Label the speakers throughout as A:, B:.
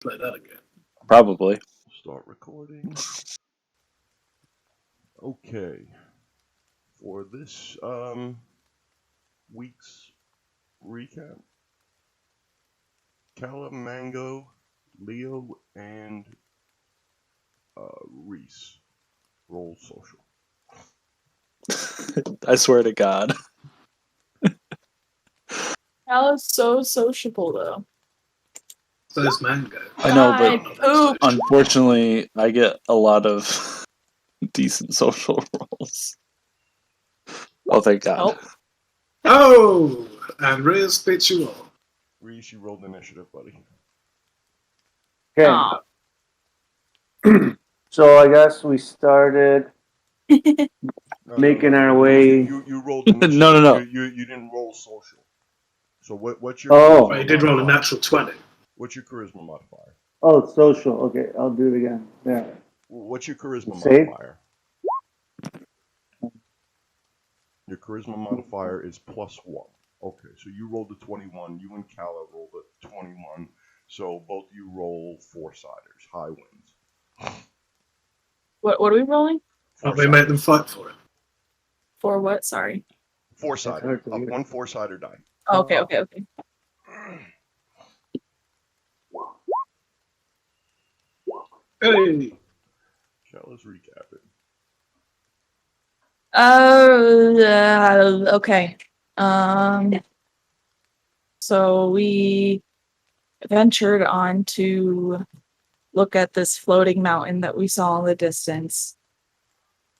A: Play that again.
B: Probably.
C: Start recording. Okay. For this week's recap, Calla, Mango, Leo, and Rhyis roll social.
B: I swear to God.
D: Calla's so sociable, though.
A: So is Mango.
B: I know,
D: God,
B: but
D: poop.
B: unfortunately, I get a lot of decent social rolls. Oh, thank God.
A: Oh, and Reyes beats you all.
C: Rhyis, you rolled initiative, buddy.
E: Okay.
D: Aw.
E: So I guess we started making our way.
C: You rolled initiative.
B: No.
C: You didn't roll social. So what's your
E: Oh.
A: But you did roll a natural 20.
C: What's your charisma modifier?
E: Oh, social. Okay, I'll do it again. There.
C: What's your charisma
E: Save?
C: modifier? Your charisma modifier is +1. Okay, so you rolled a 21. You and Calla rolled a 21. So both you roll 4-siders, high wins.
D: What are we rolling?
A: And we make them fight for it.
D: For what? Sorry.
C: 4-sider. One 4-sider die.
D: Oh, okay.
A: Hey!
C: Calla's recapping.
D: Okay. So we ventured on to look at this floating mountain that we saw in the distance.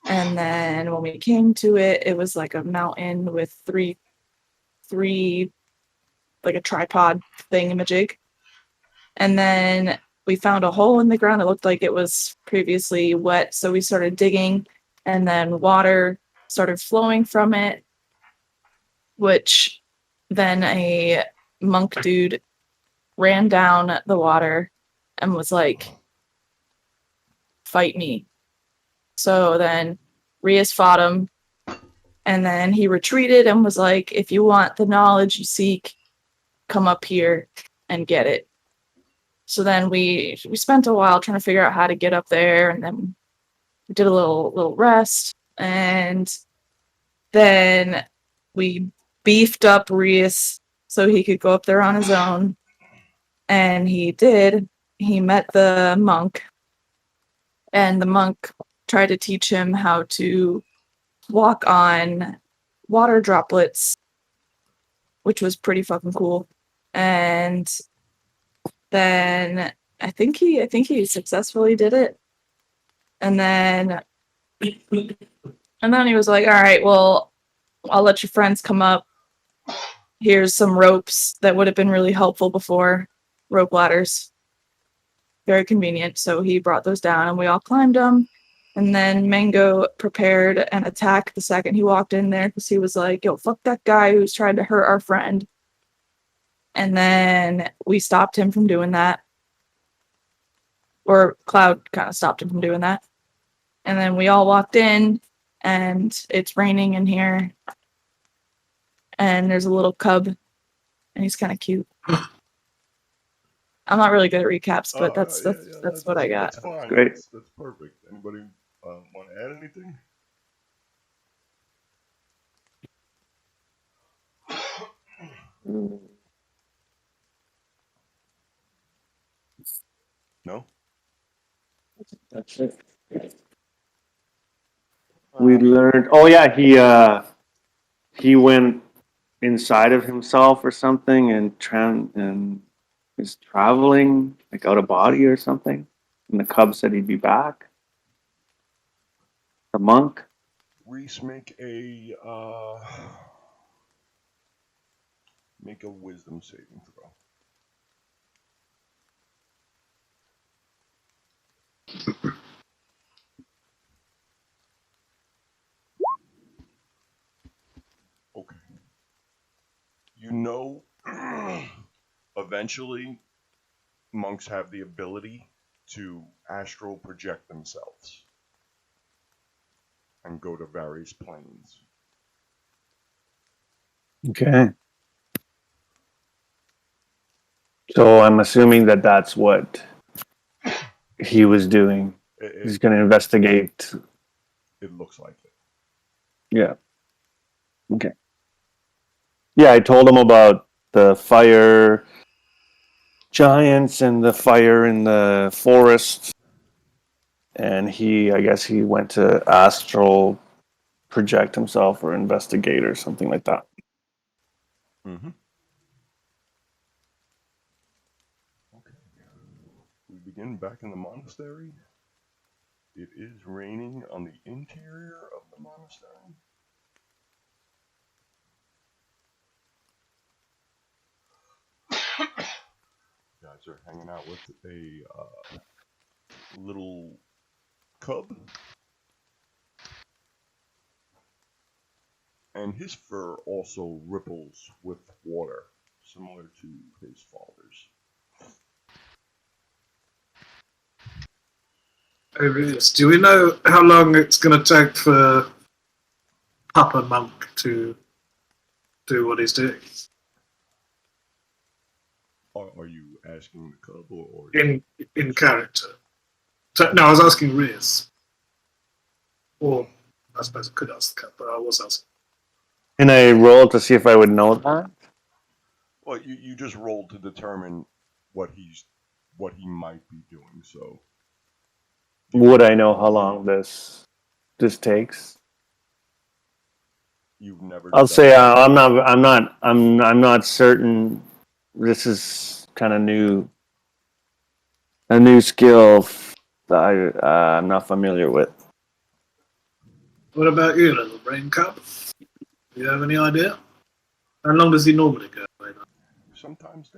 D: And then when we came to it, it was like a mountain with three like a tripod thingamajig. And then we found a hole in the ground. It looked like it was previously wet. So we started digging, and then water started flowing from it, which then a monk dude ran down the water and was like, fight me. So then Rhyis fought him, and then he retreated and was like, if you want the knowledge you seek, come up here and get it. So then we spent a while trying to figure out how to get up there, and then we did a little rest, and then we beefed up Rhyis so he could go up there on his own. And he did. He met the monk, and the monk tried to teach him how to walk on water droplets, which was pretty fucking cool. And then I think he successfully did it. And then he was like, all right, well, I'll let your friends come up. Here's some ropes that would have been really helpful before. Rope ladders. Very convenient. So he brought those down and we all climbed them. And then Mango prepared an attack the second he walked in there because he was like, yo, fuck that guy who's trying to hurt our friend. And then we stopped him from doing that. Or Cloud kind of stopped him from doing that. And then we all walked in, and it's raining in here. And there's a little cub, and he's kind of cute. I'm not really good at recaps, but that's what I got.
C: That's fine.
E: Great.
C: That's perfect. Anybody want to add anything? No?
E: That's it. We learned. Oh yeah, he went inside of himself or something and is traveling like out of body or something. And the cub said he'd be back. The monk.
C: Rhyis, make a wisdom saving throw. Okay. You know, eventually, monks have the ability to astral project themselves and go to various planes.
B: Okay.
E: So I'm assuming that that's what he was doing. He's
C: It,
E: going to investigate.
C: it looks like it.
E: Yeah. Okay. Yeah, I told him about the fire giants and the fire in the forest. And I guess he went to astral project himself or investigate or something like that.
C: Mm-hmm. Okay. We begin back in the monastery. It is raining on the interior of the monastery. Guys are hanging out with a little cub. And his fur also ripples with water, similar to his father's.
A: Hey, Rhyis, do we know how long it's going to take for Papa Monk to do what he's doing?
C: Are you asking the cub or
A: In character? So, no, I was asking Rhyis. Or, I suppose I could ask the cat, but I was asking.
E: And I rolled to see if I would know that.
C: Well, you just rolled to determine what he might be doing. So
E: Would I know how long this takes?
C: you've never.
E: I'll
C: done
E: say
C: it.
E: I'm not certain. This is kind of new, a new skill that I'm not familiar with.
A: What about you, little brain cup? Do you have any idea? How long does he normally go?
C: Sometimes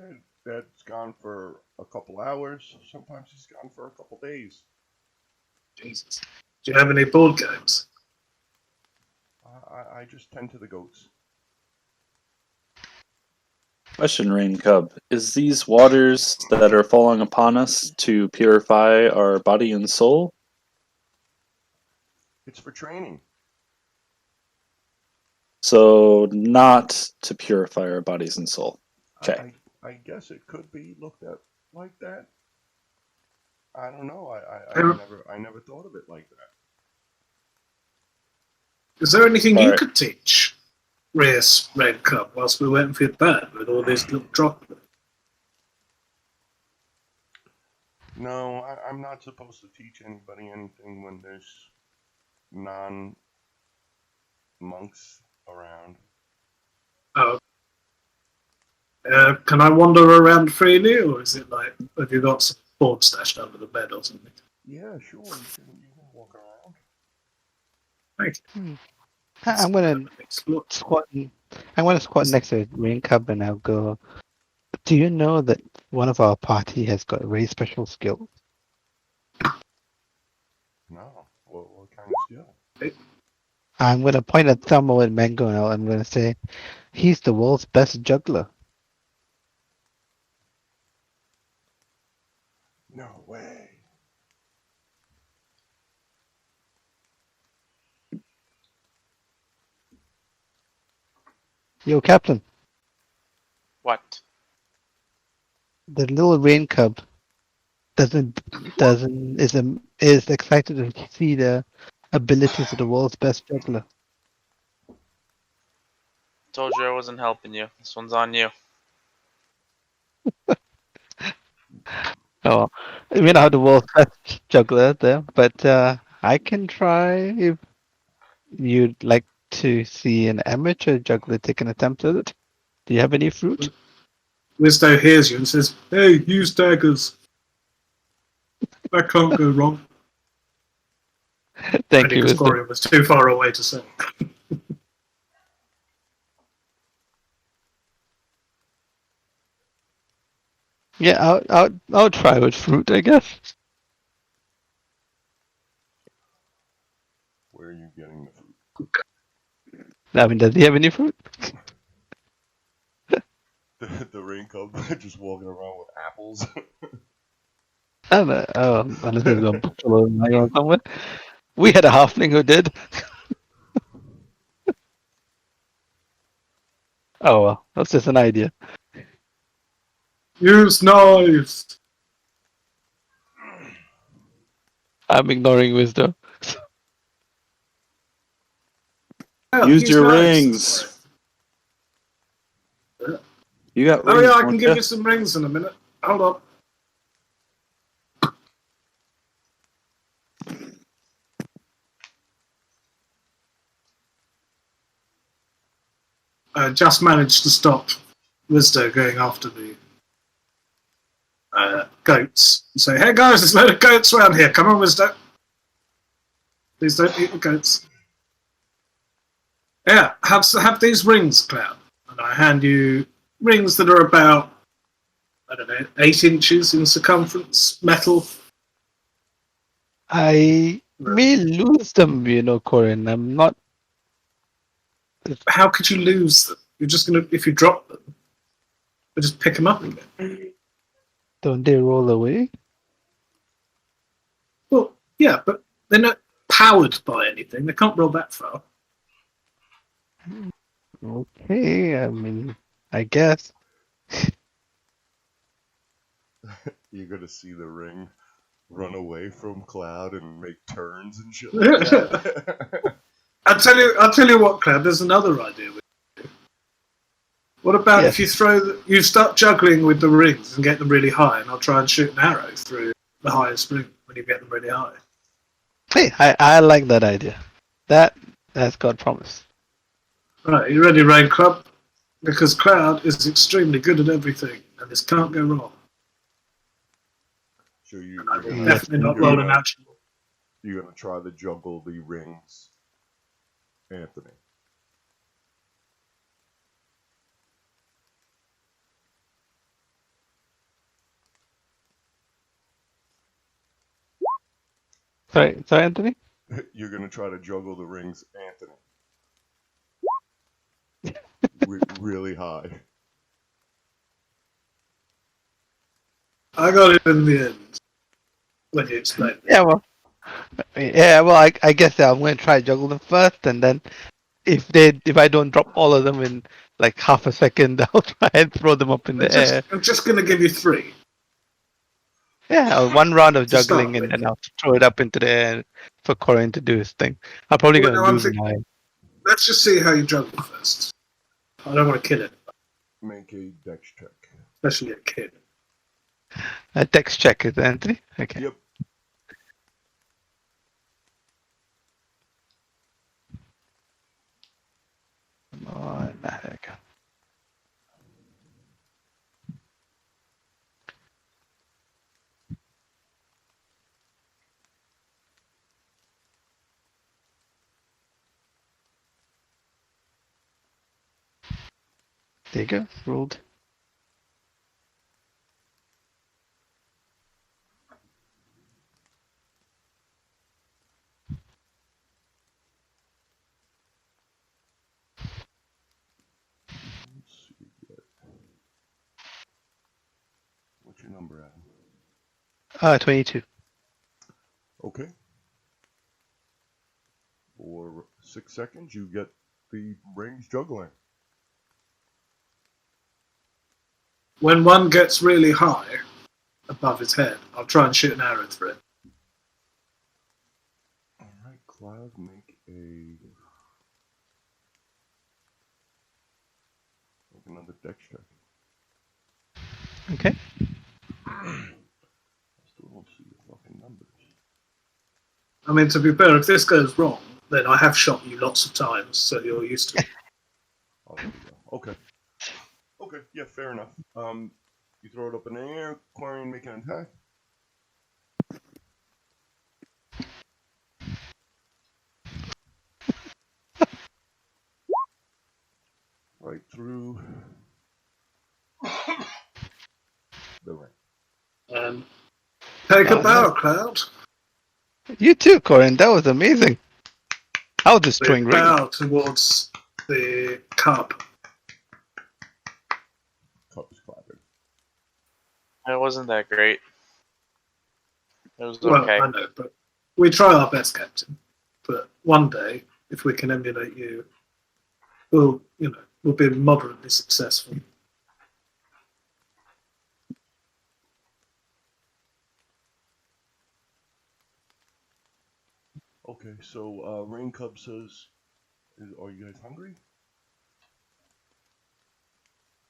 C: Dad's gone for a couple hours. Sometimes he's gone for a couple days.
A: Jesus. Do you have any board games?
C: I just tend to the goats.
B: Question, Rain Cub. Is these waters that are falling upon us to purify our body and soul?
C: It's for training.
B: So not to purify our bodies and soul. Okay.
C: I guess it could be looked at like that. I don't know. I never thought of it like that.
A: Is there anything you
B: Alright.
A: could teach Rhyis Red Cup whilst we're waiting for your dad with all these little droplets?
C: No, I'm not supposed to teach anybody anything when there's non-monks around.
A: Oh. Can I wander around freely, or is it like, have you got some board stashed under the bed or something?
C: Yeah, sure. You can walk around.
A: Thank
F: Hmm.
A: you.
F: I'm gonna
A: Explore.
F: squat. I'm gonna squat next to Rain Cub, and I'll go. Do you know that one of our party has got a very special skill?
C: No. What kind of skill?
F: I'm gonna point a thumb over at Mango, and I'm gonna say, he's the world's best juggler.
C: No way.
F: Yo, Captain,
G: What?
F: the little Rain Cub is excited to see the abilities of the world's best juggler.
G: Told you I wasn't helping you. This one's on you.
F: Oh, I mean, not the world's best juggler there, but I can try if you'd like to see an amateur juggler take an attempt at it. Do you have any fruit?
A: Wisdo hears you and says, "Hey, use daggers. That can't go wrong."
F: Thank you,
A: Because
F: Wisdom.
A: Quarion was too far away to say.
F: Yeah, I'll try with fruit, I guess.
C: Where are you getting the food?
F: I mean, does he have any fruit?
C: The rain cub just walking around with apples.
F: I don't know. Oh, unless there's a buffalo in my yard somewhere. We had a halfling who did. Oh well, that's just an idea.
A: Use knives.
F: I'm ignoring wisdom.
A: Yeah,
B: Use your
A: knives.
B: rings. You got
A: Oh
B: rings,
A: yeah, I
B: don't
A: can give
B: ya?
A: you some rings in a minute. Hold on. I just managed to stop Wisdo going after the goats. And say, hey guys, there's a load of goats around here. Come on, Wisdo. Please don't eat the goats. Yeah, have these rings, Cloud. And I hand you rings that are about, I don't know, 8 inches in circumference, metal.
F: I may lose them, Corin. I'm not.
A: How could you lose them? You're just going to, if you drop them, you just pick them up again.
F: Don't they roll away?
A: Well, yeah, but they're not powered by anything. They can't roll that far.
F: Okay, I mean, I guess.
C: You're gonna see the ring run away from Cloud and make turns and shit like that.
A: I'll tell you what, Cloud. There's another idea. What about if you you start juggling with the rings and get them really high, and I'll try and shoot an arrow through the highest ring when you get them really high.
F: Hey, I like that idea. That's got promise.
A: Right, you ready, Rain Club? Because Cloud is extremely good at everything, and this can't go wrong.
C: So you,
A: And I will
C: you're
A: definitely not roll an action.
C: You're gonna try to juggle the rings, Anthony.
F: Sorry, Anthony?
C: You're gonna try to juggle the rings, Anthony. Really high.
A: I got it in the end. When you explain it.
F: Well, I guess I'm going to try juggle them first, and then if I don't drop all of them in like half a second, I'll try and throw them up in the air.
A: I'm just going to give you 3.
F: Yeah, one round of
A: To start
F: juggling, and
A: with.
F: then I'll throw it up into the air for Quarion to do his thing. I'm probably
A: Well,
F: going
A: no,
F: to
A: I'm
F: lose
A: thinking-
F: my.
A: Let's just see how you juggle first. I don't want to kill it,
C: Make a dex check.
A: especially a kid.
F: A dex check, is it, Anthony? Okay.
C: Yep.
F: Come on, there we go. There you go. Rolled.
C: Let's see. What's your number, Adam?
F: 22.
C: Okay. For 6 seconds, you get the rings juggling.
A: When one gets really high above his head, I'll try and shoot an arrow through it.
C: Alright, Cloud, make another dex check.
F: Okay.
C: I still don't see your fucking numbers.
A: I mean, to be fair, if this goes wrong, then I have shot you lots of times, so you're used to it.
C: Oh, there we go. Okay. Okay, yeah, fair enough. You throw it up in the air, Quarion make an attack. Right through the ring.
A: Take a
F: Oh,
A: bow, Cloud.
F: You too, Corin. That was amazing. I was destroying
A: We
F: rings.
A: bow towards the cup.
C: Cup is clapping.
G: It wasn't that great. It was
A: Well,
G: okay.
A: I know, but we try our best, Captain. But one day, if we can emulate you, we'll be moderately successful.
C: Okay, so Rain Cub says, "Are you guys hungry?"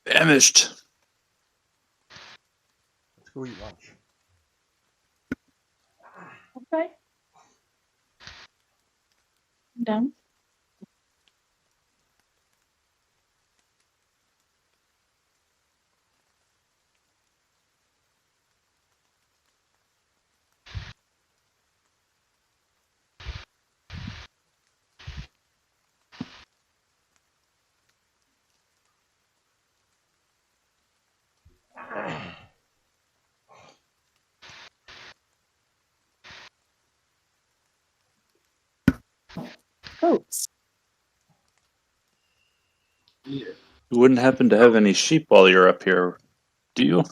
B: Famished.
C: Let's go eat lunch.
D: Okay. I'm done. Goats.
A: Yeah.
B: You wouldn't happen to have any sheep while you're up here, do you?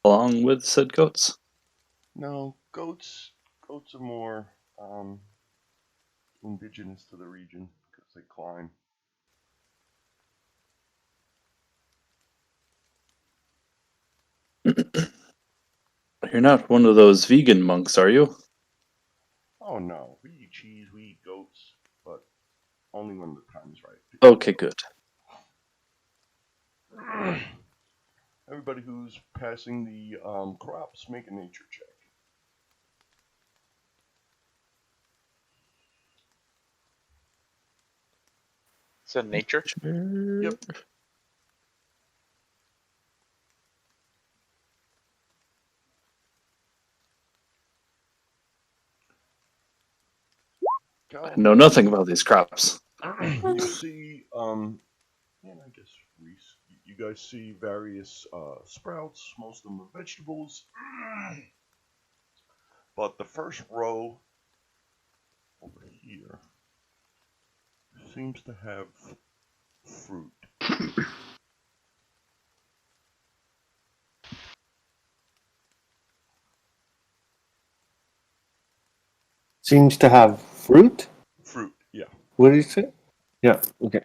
B: Along with said goats?
C: No, goats are more indigenous to the region because they climb.
B: You're not one of those vegan monks, are you?
C: Oh no, we eat cheese, we eat goats, but only when the time's right.
B: Okay, good.
C: Everybody who's passing the crops, make a nature check.
G: Is that nature?
C: Yep.
B: I know nothing about these crops.
C: You see, and I guess Rhyis, you guys see various sprouts, most of them are vegetables. But the first row over here seems to have fruit.
E: Seems to have fruit.
C: Fruit, yeah.
E: What did you say? Yeah. Okay.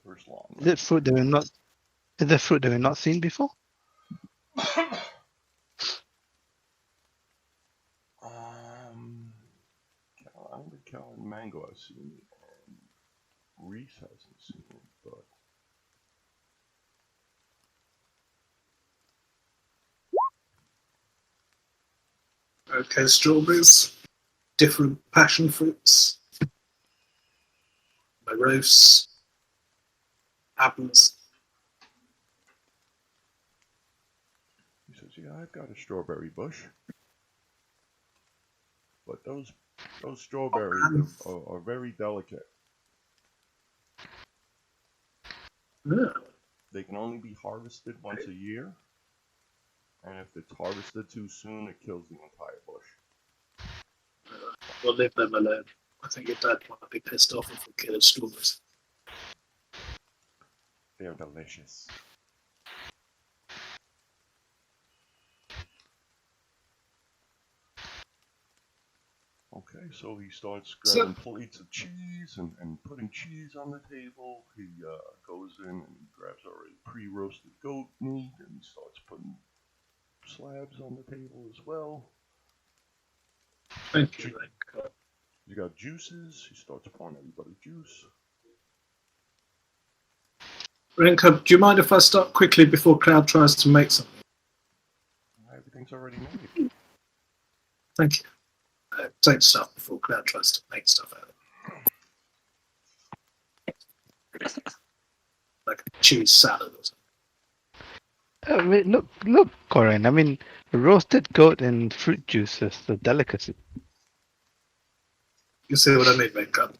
C: First long.
F: Is it fruit that we've not? Is it fruit that we've not seen before?
C: I don't think Calla and Mango have seen it, and Rhyis hasn't seen it, but
A: Okay, strawberries, different passion fruits, morose, apples.
C: he says, "Yeah, I've got a strawberry bush, but those strawberries are very delicate.
A: Yeah.
C: They can only be harvested once a year, and if it's harvested too soon, it kills the entire bush."
A: We'll leave them alone. I think your dad might be pissed off if we kill strawberries.
C: They're delicious. Okay, so he starts grabbing plates of cheese and putting cheese on the table. He goes in and he grabs already pre-roasted goat meat and he starts putting slabs on the table as well.
A: Thank you.
C: You got juices. He starts pouring everybody juice.
A: Renka, do you mind if I start quickly before Cloud tries to make something?
C: Everything's already made.
A: Thank you. Take stuff before Cloud tries to make stuff out of it. Like a cheese salad or something.
F: Wait, look, Quarion. I mean, roasted goat and fruit juice is a delicacy.
A: You see what I mean, Renka?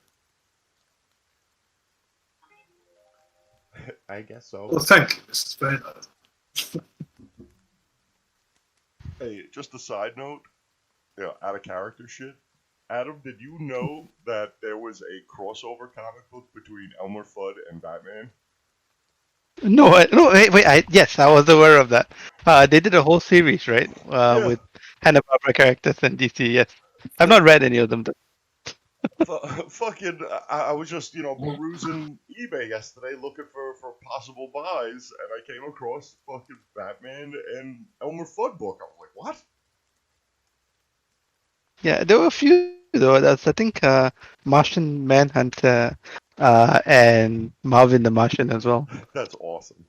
C: I guess so.
A: Well, thank you. This is very nice.
C: Hey, just a side note, out of character shit. Adam, did you know that there was a crossover comic book between Elmer Fudd and Batman?
F: No, wait. Yes, I was aware of that. They did a whole series, right?
C: Yeah.
F: With Hanna-Barbera characters and DC. Yes, I've not read any of them.
C: Fucking, I was just, perusing eBay yesterday looking for possible buys, and I came across fucking Batman and Elmer Fudd book. I was like, what?
F: Yeah, there were a few though. That's I think Martian Manhunter and Marvin the Martian as well.
C: That's awesome.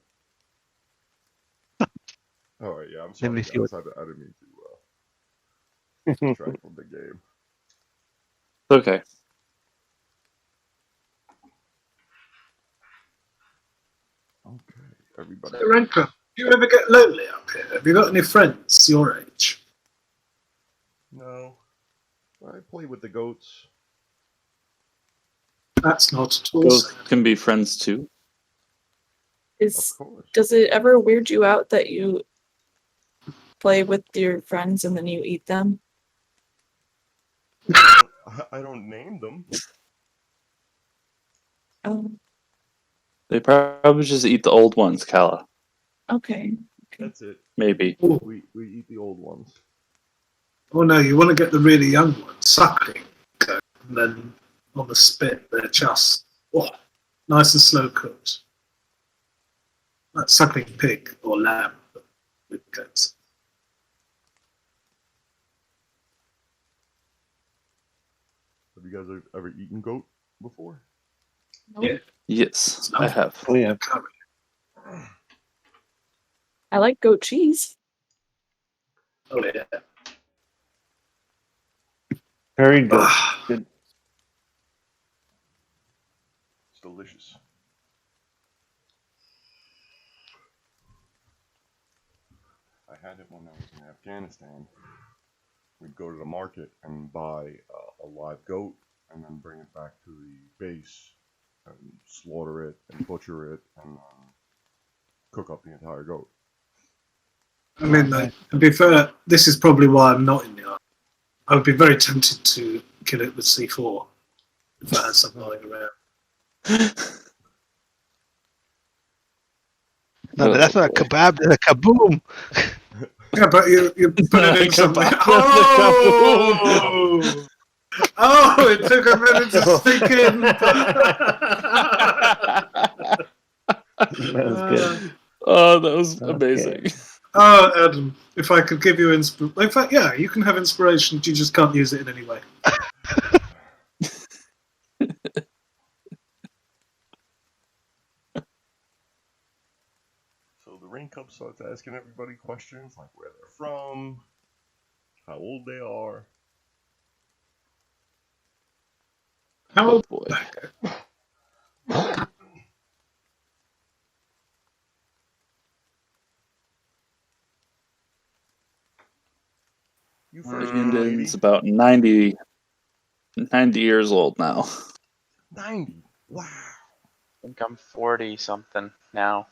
C: All right, yeah, I'm
F: Let
C: sorry,
F: me see what.
C: guys. I didn't mean to distract from the game.
B: Okay.
C: Okay, everybody.
A: So, Renko, do you ever get lonely up here? Have you got any friends your age?
C: No, I play with the goats.
A: That's not at all
B: Ghosts
A: sad.
B: can be friends too.
C: Of course.
D: Does it ever weird you out that you play with your friends and then you eat them?
C: I don't name them.
D: Oh,
B: They probably just eat the old ones, Calla.
D: okay.
C: That's it.
B: Maybe.
A: Ooh.
C: We eat the old ones.
A: Oh no, you want to get the really young ones, suckling, and then on the spit, they're just nice and slow cooked. Like suckling pig or lamb with goats.
C: Have you guys ever eaten goat before?
D: Nope.
A: Yeah.
B: Yes, I have.
E: Oh yeah.
A: Curry.
D: I like goat cheese.
A: Oh yeah.
E: Very good.
A: Ah,
E: Good.
C: It's delicious. I had it when I was in Afghanistan. We'd go to the market and buy a live goat and then bring it back to the base and slaughter it and butcher it and cook up the entire goat.
A: I mean, to be fair, this is probably why I'm not in the army. I would be very tempted to kill it with C4 if I had something lying around.
F: No,
B: Oh,
F: that's not a
B: boy.
F: kebab. That's a kaboom.
A: Yeah, but you put it in something.
B: Kebab.
A: Oh! Oh, it took a minute to sink in.
E: That was good.
B: Oh, that was
E: Okay.
B: amazing.
A: Oh, Adam, if I could give you inspiration. In fact, yeah, you can have inspiration, you just can't use it in any way.
C: So the Rain Cup starts asking everybody questions like where they're from, how old they are.
A: How
B: Oh
A: old?
B: boy.
C: You first,
B: Brandon's
C: lady.
B: about 90 years old now.
C: 90. Wow.
G: I think I'm 40 something now.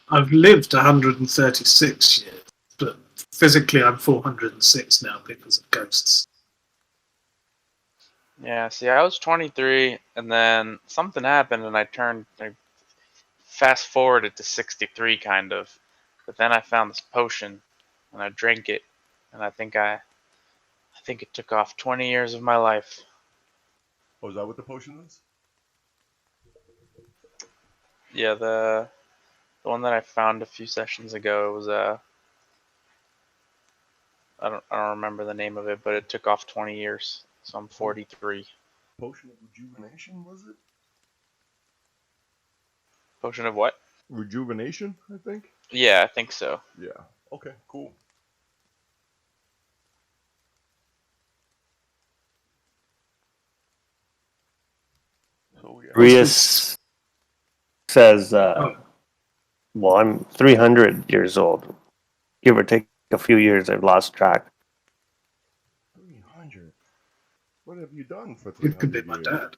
A: I've lived 136 years, but physically I'm 406 now because of ghosts.
G: Yeah, see, I was 23, and then something happened, and I fast forwarded to 63, kind of. But then I found this potion, and I drank it, and I think it took off 20 years of my life.
C: Oh, is that what the potion is?
G: Yeah, the one that I found a few sessions ago was I don't remember the name of it, but it took off 20 years, so I'm 43.
C: Potion of rejuvenation, was it?
G: Potion of what?
C: Rejuvenation, I think.
G: Yeah, I think so.
C: Yeah. Okay, cool. So yeah.
E: Rhyis says,
A: Oh.
E: well, I'm 300 years old. Give or take a few years, I've lost track.
C: 300. What have you done for
A: It could be
C: 300
A: my
C: years?
A: dad.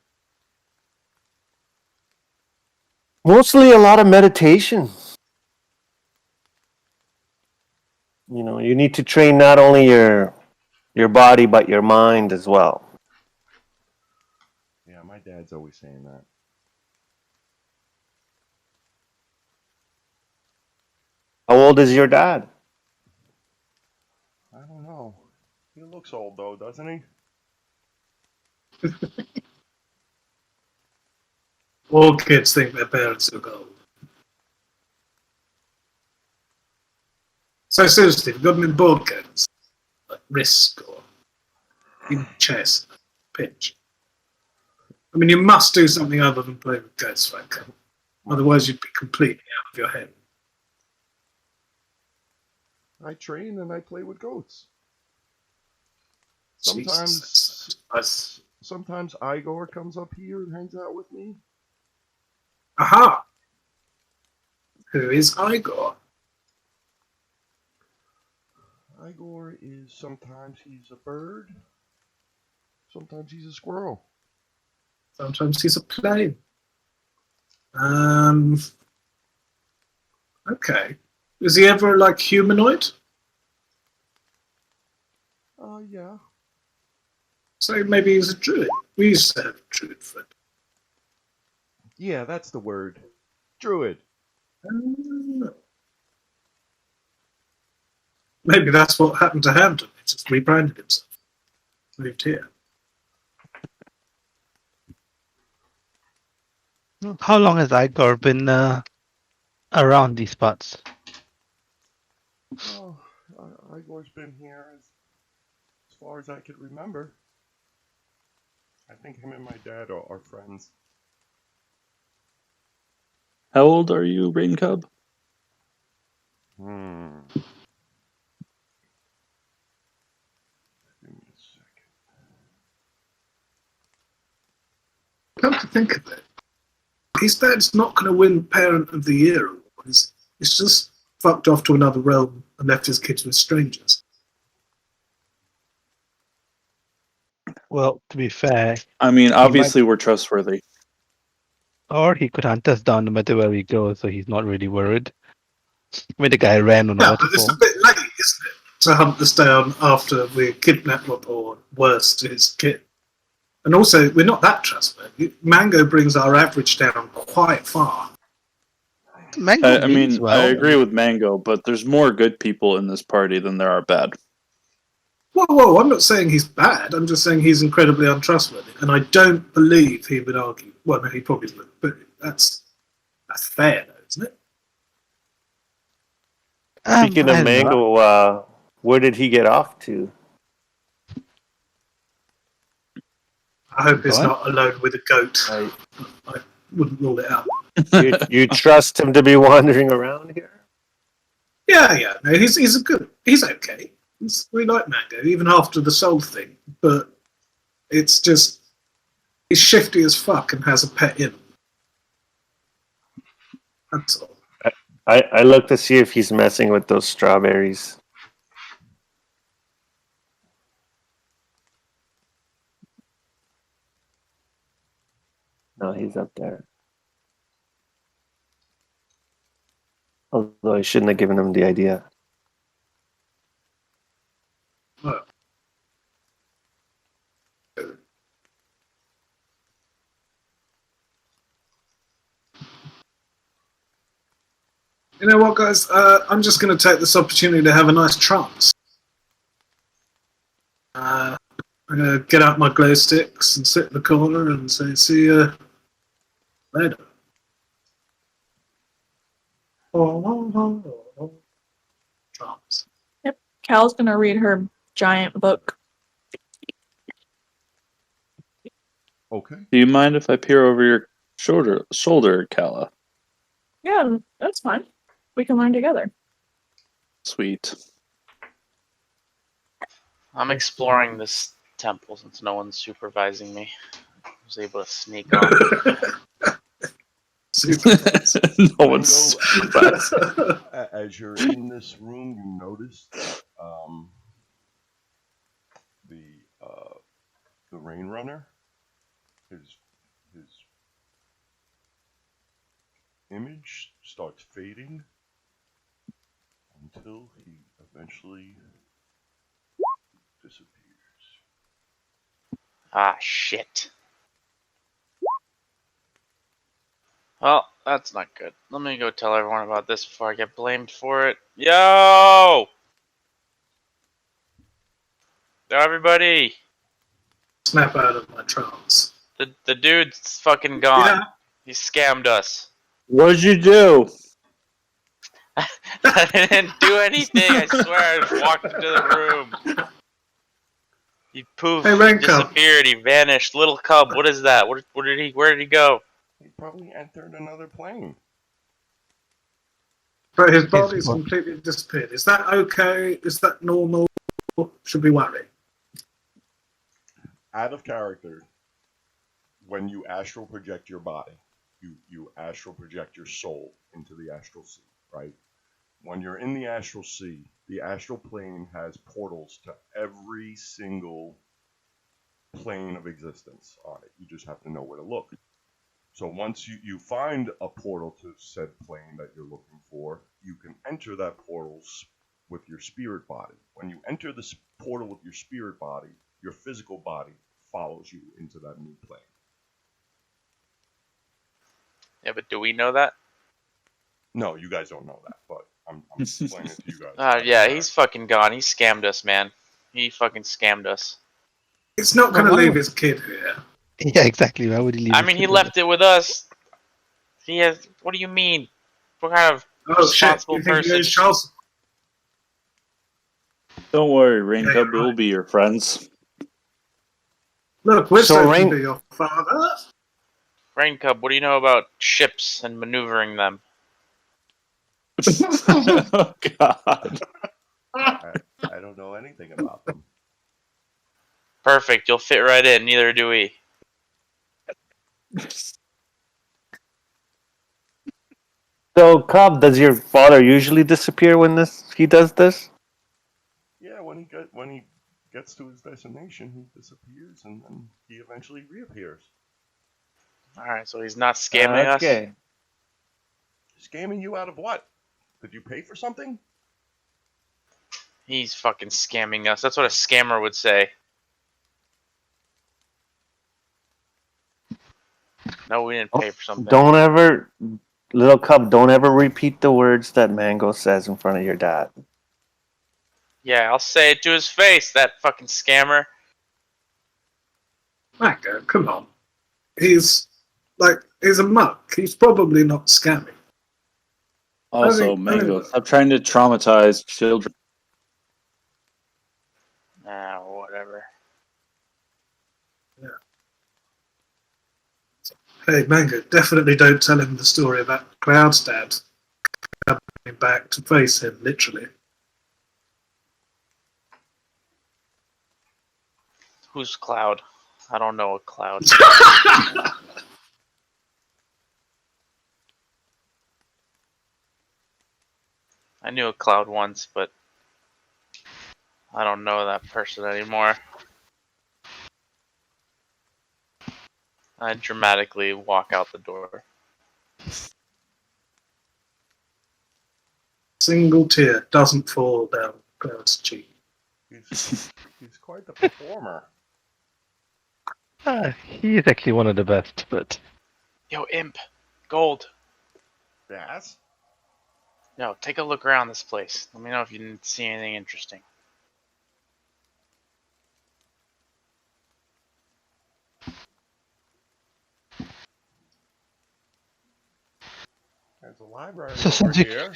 E: Mostly a lot of meditation. You know, you need to train not only your body, but your mind as well.
C: Yeah, my dad's always saying that.
E: How old is your dad?
C: I don't know. He looks old though, doesn't he?
A: All kids think their parents look old. So seriously, have you got any board games? risk or even chess, pitch. I mean, you must do something other than play with ghosts, Franco. Otherwise, you'd be completely out of your head.
C: I train and I play with goats.
A: Jesus,
C: Sometimes Igor comes up here and hangs out with me.
A: Aha! Who is Igor?
C: Igor is sometimes he's a bird, sometimes he's a squirrel.
A: Sometimes he's a plane. Okay. Is he ever like humanoid?
C: Yeah.
A: So maybe he's a druid. We used to have a druid friend.
C: Yeah, that's the word. Druid.
A: Maybe that's what happened to Hampton. He just rebranded himself. Moved here.
F: How long has Igor been around these parts?
C: Oh, Igor's been here as far as I could remember. I think him and my dad are friends.
B: How old are you, Rain Cub?
C: Give me a second.
A: Come to think of it, his dad's not going to win Parent of the Year award. He's just fucked off to another realm and left his kids with strangers.
F: Well, to be fair,
B: I mean, obviously we're trustworthy.
F: or he could hunt us down no matter where we go, so he's not really worried. I mean, the guy ran on a
A: Yeah, but it's a
F: waterfall.
A: bit late, isn't it, to hunt us down after we kidnap or worse to his kid. And also, we're not that trustworthy. Mango brings our average down quite far.
F: Mango
B: I
F: means
B: mean,
F: well.
B: I agree with Mango, but there's more good people in this party than there are bad.
A: Whoa, I'm not saying he's bad. I'm just saying he's incredibly untrustworthy. And I don't believe he would argue. Well, no, he probably would. But that's fair, though, isn't it?
E: Speaking
F: I
E: of
F: don't know.
E: Mango, where did he get off to?
A: I hope he's
F: What?
A: not alone with a goat.
E: I,
A: I wouldn't rule it out.
E: you trust him to be wandering around here?
A: Yeah. No, he's okay. We like Mango, even after the soul thing. But it's just he's shifty as fuck and has a pet in. That's all.
E: I look to see if he's messing with those strawberries. No, he's up there. Although I shouldn't have given him the idea.
A: Well, you know what, guys? I'm just going to take this opportunity to have a nice trance. I'm going to get out my glow sticks and sit in the corner and say, see you later. Trance.
D: Cal's gonna read her giant book.
C: Okay.
B: Do you mind if I peer over your shoulder, Calla?
D: Yeah, that's fine. We can learn together.
B: Sweet.
G: I'm exploring this temple since no one's supervising me. I was able to sneak on.
B: No one's.
C: As you're in this room, you notice that the Rain Runner, his image starts fading until he eventually disappears.
G: Ah, shit. Well, that's not good. Let me go tell everyone about this before I get blamed for it. Yo! Everybody!
A: Snap out of my trance.
G: The dude's fucking gone.
A: Yeah.
G: He scammed us.
B: What'd you do?
G: I didn't do anything, I swear. I just walked into the room. He poof,
A: Hey,
G: he
A: Raincoat.
G: disappeared, he vanished. Little cub, what is that? Where did he go?
C: He probably entered another plane.
A: But his body's
F: what?
A: completely disappeared. Is that okay? Is that normal? Should we worry?
C: Out of character, when you astral project your body, you astral project your soul into the astral sea, right? When you're in the astral sea, the astral plane has portals to every single plane of existence on it. You just have to know where to look. So once you find a portal to said plane that you're looking for, you can enter that portal with your spirit body. When you enter this portal with your spirit body, your physical body follows you into that new plane.
G: Yeah, but do we know that?
C: No, you guys don't know that, but I'm explaining it to you guys.
G: Yeah, he's fucking gone. He scammed us, man. He fucking scammed us.
A: He's not going to
F: Well, why
A: leave
F: would-
A: his kid here.
F: Yeah, exactly. Why would he leave?
G: I
F: his
G: mean, he
F: kid with
G: left it with us. He has. What do you mean? What kind of
A: Oh shit!
G: responsible
A: You think he
G: person?
A: owes Charles?
B: Don't worry, Rain
A: Yeah,
B: Cub.
A: you're
B: We'll
A: right.
B: be your friends.
A: Look, we're
E: So
A: supposed
E: Rain-
A: to be your father.
G: Rain Cub, what do you know about ships and maneuvering them?
B: Oh God.
C: I don't know anything about them.
G: Perfect. You'll fit right in. Neither do we.
E: So, Cobb, does your father usually disappear when he does this?
C: Yeah, when he gets to his destination, he disappears and then he eventually reappears.
G: All right, so he's not scamming us.
E: Okay.
C: Scamming you out of what? Did you pay for something?
G: He's fucking scamming us. That's what a scammer would say. No, we didn't pay for something.
E: Don't ever, little Cub, don't ever repeat the words that Mango says in front of your dad.
G: Yeah, I'll say it to his face, that fucking scammer.
A: Mango, come on. He's a muck. He's probably not scamming.
B: Also, Mango, stop trying to traumatize children.
G: Ah, whatever.
A: Hey, Mango, definitely don't tell him the story about Cloud Stabs coming back to face him, literally.
G: Who's Cloud? I don't know a Cloud. I knew a Cloud once, but I don't know that person anymore. I dramatically walk out the door.
A: Single tear doesn't fall down Cloud's cheek.
C: He's quite the performer.
F: He's actually one of the best, but
G: Yo, Imp! Gold!
C: Yes?
G: Yo, take a look around this place. Let me know if you didn't see anything interesting.
C: There's a library
F: So
C: over
F: since you-
C: here.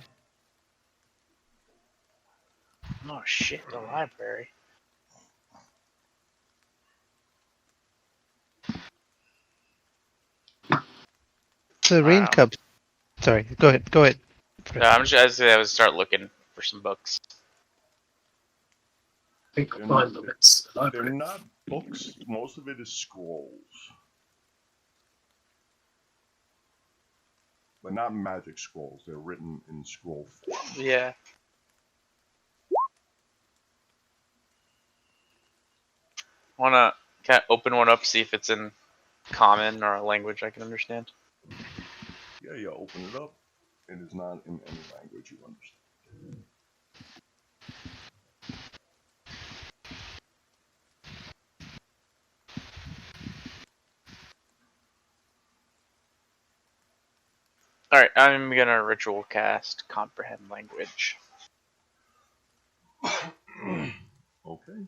G: Oh shit, the library.
F: the Rain
G: Wow.
F: Cub. Sorry, go ahead. Go ahead.
G: Yeah, I would start looking for some books.
A: I think
C: They're
A: I'll find
C: not-
A: them. It's the
C: They're
A: library.
C: not books. Most of it is scrolls. But not magic scrolls. They're written in scroll form.
G: Yeah. Can I open one up, see if it's in common or a language I can understand?
C: Yeah, you open it up. It is not in any language you understand.
G: Alright, I'm gonna ritual cast comprehend language.
C: Okay.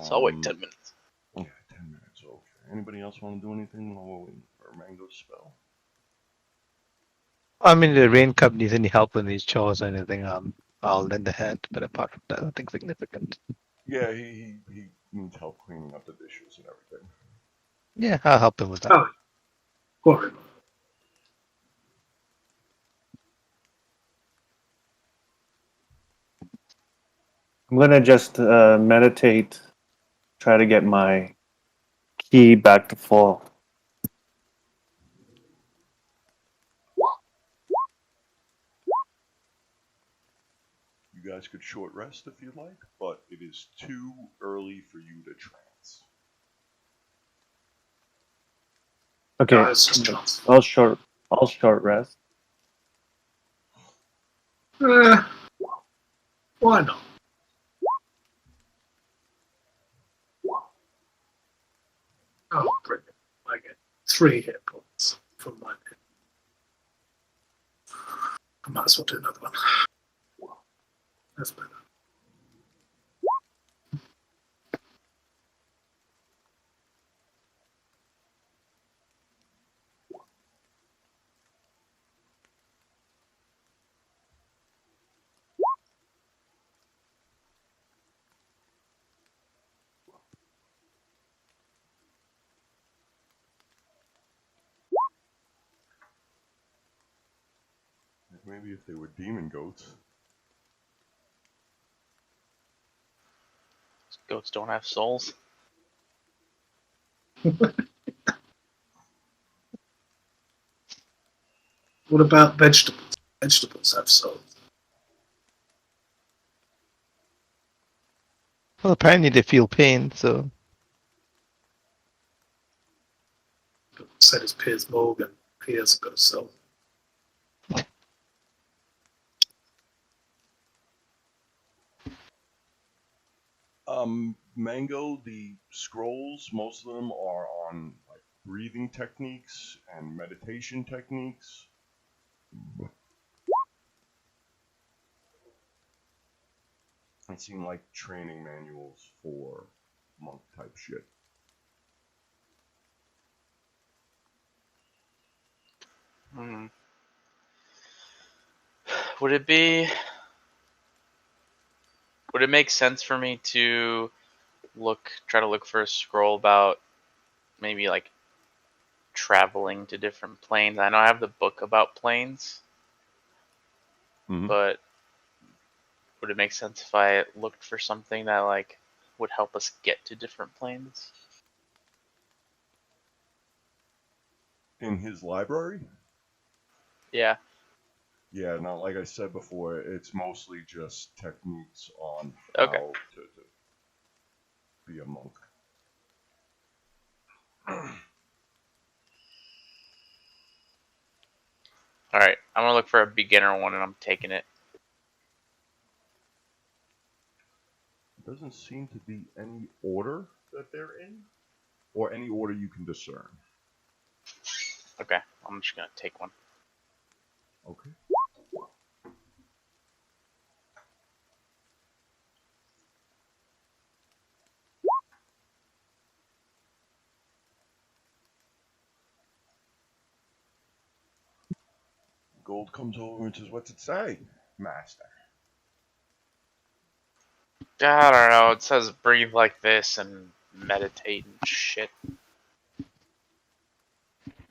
G: So I'll wait 10 minutes.
C: Yeah, 10 minutes. Okay. Anybody else want to do anything while we're waiting for Mango's spell?
F: I mean, the rain cup needs any help with these chores or anything, I'll lend a hand. But apart from that, nothing significant.
C: Yeah, he needs help cleaning up the dishes and everything.
F: Yeah, I'll help him with that.
A: Oh, Quarion.
E: I'm gonna just meditate, try to get my key back to full.
C: You guys could short rest if you'd like, but it is too early for you to trance.
E: Okay,
A: No, it's just chance.
E: I'll short rest.
A: Why not? Oh, brilliant. I get 3 hit points from my hit. I might as well do another one. That's better.
C: Maybe if they were demon goats.
G: Goats don't have souls.
A: What about vegetables? Vegetables have souls.
F: Well, apparently they feel pain, so
A: Said it's Piers Morgan. He hasn't got a soul.
C: Mango, the scrolls, most of them are on like breathing techniques and meditation techniques. They seem like training manuals for monk type shit.
G: Hmm. Would it make sense for me to try to look for a scroll about maybe like traveling to different planes? I know I have the book about planes, but would it make sense if I looked for something that like would help us get to different planes?
C: In his library?
G: Yeah.
C: Yeah, no, like I said before, it's mostly just techniques on
G: Okay.
C: how to be a monk.
G: All right. I'm gonna look for a beginner one, and I'm taking it.
C: Doesn't seem to be any order that they're in, or any order you can discern.
G: Okay. I'm just gonna take one.
C: Okay. Gold comes over and says, "What's it say, Master?"
G: I don't know. It says breathe like this and meditate and shit.